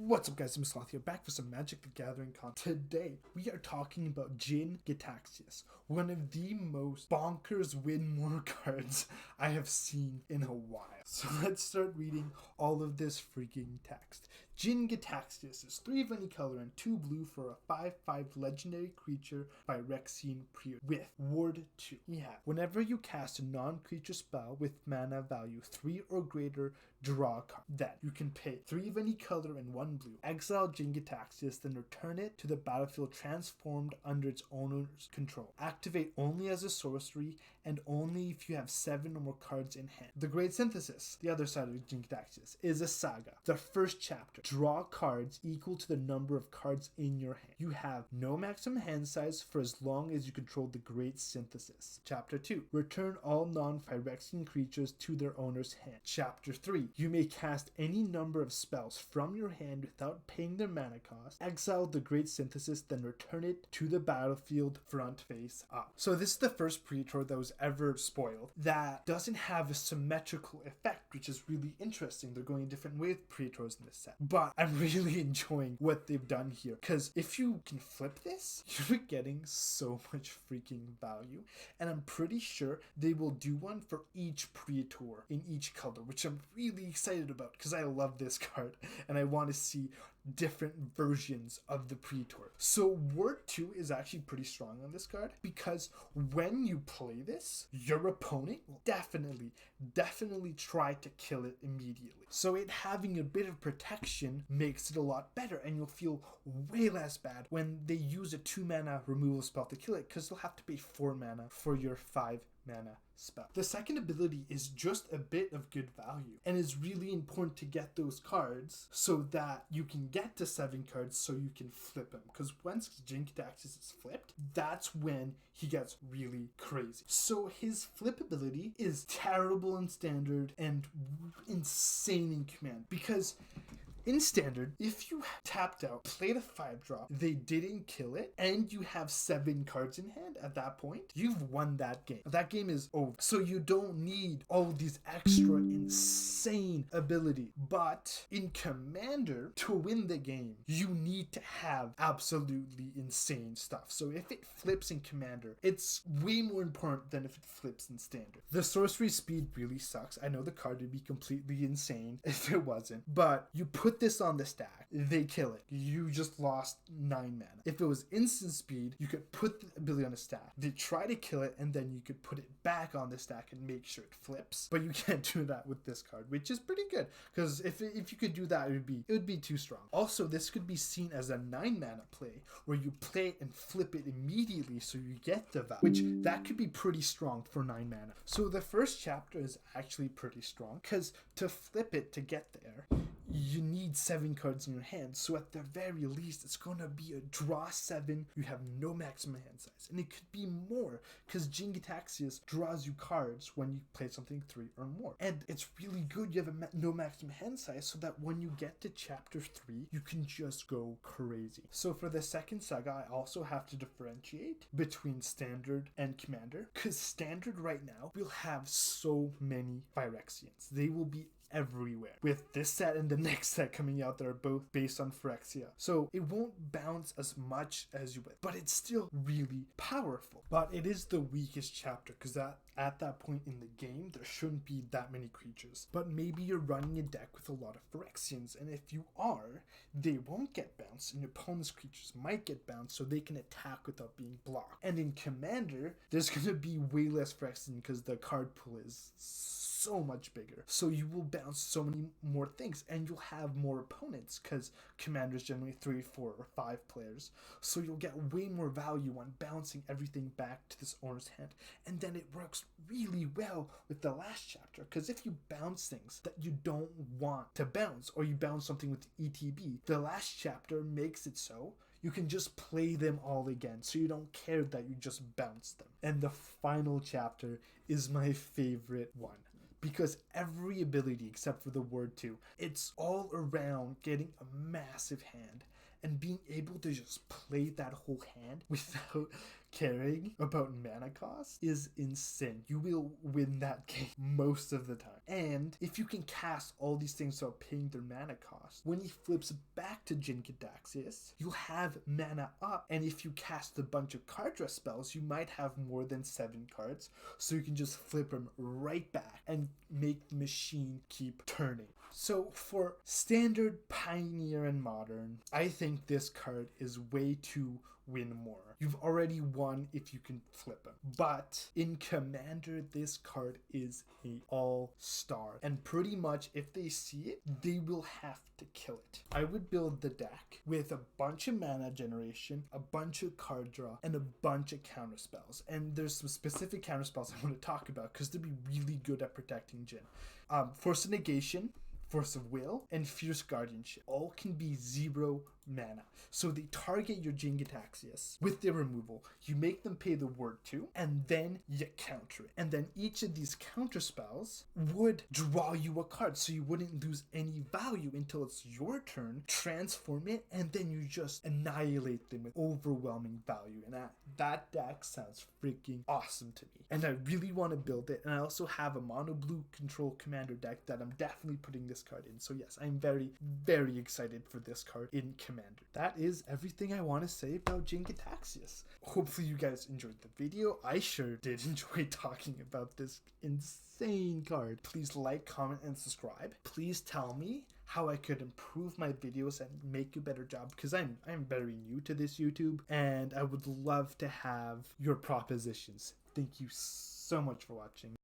What's up guys, I'm Sloth here, back for some Magic the Gathering content. Today, we are talking about Jin-Gitaxias, one of the most bonkers win more cards I have seen in a while. So let's start reading all of this freaking text. Jin-Gitaxias is 3 of any color and 2 blue for a 5/5 legendary creature by Rexian Prior with Ward 2. Whenever you cast a non-creature spell with mana value 3 or greater, draw a card. Then you can pay 3 of any color and 1 blue. Exile Jin-Gitaxias, then return it to the battlefield transformed under its owner's control. Activate only as a sorcery and only if you have 7 or more cards in hand. The Great Synthesis, the other side of Jin-Gitaxias, is a saga. The first chapter, draw cards equal to the number of cards in your hand. You have no maximum hand size for as long as you control the Great Synthesis. Chapter 2, return all non-Phyrexian creatures to their owner's hand. Chapter 3, you may cast any number of spells from your hand without paying their mana cost. Exile the Great Synthesis, then return it to the battlefield front face up. So this is the first Praetor that was ever spoiled that doesn't have a symmetrical effect, which is really interesting. They're going a different way with Praetors in this set. But I'm really enjoying what they've done here, because if you can flip this, you're getting so much freaking value. And I'm pretty sure they will do one for each Praetor in each color, which I'm really excited about because I love this card and I want to see different versions of the Praetor. So Ward 2 is actually pretty strong on this card because when you play this, your opponent will definitely try to kill it immediately. So it having a bit of protection makes it a lot better, and you'll feel way less bad when they use a 2 mana removal spell to kill it, because they'll have to pay 4 mana for your 5 mana spell. The second ability is just a bit of good value and is really important to get those cards so that you can get to 7 cards so you can flip him, because once Jin-Gitaxias is flipped, that's when he gets really crazy. So his flip ability is terrible in standard and insane in command, because in standard, if you tapped out, played a 5-drop, they didn't kill it, and you have 7 cards in hand at that point, you've won that game. That game is over. So you don't need all these extra insane ability. But in Commander, to win the game, you need to have absolutely insane stuff. So if it flips in Commander, it's way more important than if it flips in Standard. The sorcery speed really sucks. I know the card would be completely insane if it wasn't, but you put this on the stack, they kill it. You just lost 9 mana. If it was instant speed, you could put the ability on the stack. They try to kill it, and then you could put it back on the stack and make sure it flips. But you can't do that with this card, which is pretty good, because if you could do that, it would be too strong. Also, this could be seen as a 9 mana play, where you play it and flip it immediately so you get the value, which that could be pretty strong for 9 mana. So the first chapter is actually pretty strong, because to flip it to get there, you need 7 cards in your hand. So at the very least, it's going to be a draw 7. You have no maximum hand size. And it could be more, because Jin-Gitaxias draws you cards when you play something 3 or more. And it's really good you have no maximum hand size, so that when you get to chapter 3, you can just go crazy. So for the second saga, I also have to differentiate between Standard and Commander, because Standard right now will have so many Phyrexians. They will be everywhere with this set and the next set coming out that are both based on Phyrexia. So it won't bounce as much as you would, but it's still really powerful. But it is the weakest chapter, because at that point in the game, there shouldn't be that many creatures. But maybe you're running a deck with a lot of Phyrexians, and if you are, they won't get bounced, and your opponent's creatures might get bounced, so they can attack without being blocked. And in Commander, there's going to be way less Phyrexian because the card pool is so much bigger. So you will bounce so many more things, and you'll have more opponents, because Commander's generally 3, 4, or 5 players. So you'll get way more value on bouncing everything back to this owner's hand. And then it works really well with the last chapter, because if you bounce things that you don't want to bounce, or you bounce something with ETB, the last chapter makes it so you can just play them all again, so you don't care that you just bounced them. And the final chapter is my favorite one, because every ability except for the Word 2, it's all around getting a massive hand and being able to just play that whole hand without caring about mana cost is insane. You will win that game most of the time. And if you can cast all these things without paying their mana cost, when he flips back to Jin-Gitaxias, you'll have mana up, and if you cast a bunch of card draw spells, you might have more than 7 cards, so you can just flip them right back and make the machine keep turning. So for Standard, Pioneer, and Modern, I think this card is way too win more. You've already won if you can flip them. But in Commander, this card is a all-star. And pretty much if they see it, they will have to kill it. I would build the deck with a bunch of mana generation, a bunch of card draw, and a bunch of counter spells. And there's some specific counter spells I want to talk about because they'll be really good at protecting Jin. Force of Negation, Force of Will, and Fierce Guardianship all can be 0 mana. So they target your Jin-Gitaxias with their removal. You make them pay the word 2, and then you counter it. And then each of these counter spells would draw you a card, so you wouldn't lose any value until it's your turn, transform it, and then you just annihilate them with overwhelming value. And that deck sounds freaking awesome to me. And I really want to build it. And I also have a mono blue control commander deck that I'm definitely putting this card in. So yes, I'm very, very excited for this card in Commander. That is everything I want to say about Jin-Gitaxias. Hopefully you guys enjoyed the video. I sure did enjoy talking about this insane card. Please like, comment, and subscribe. Please tell me how I could improve my videos and make a better job, because I'm very new to this YouTube, and I would love to have your propositions. Thank you so much for watching.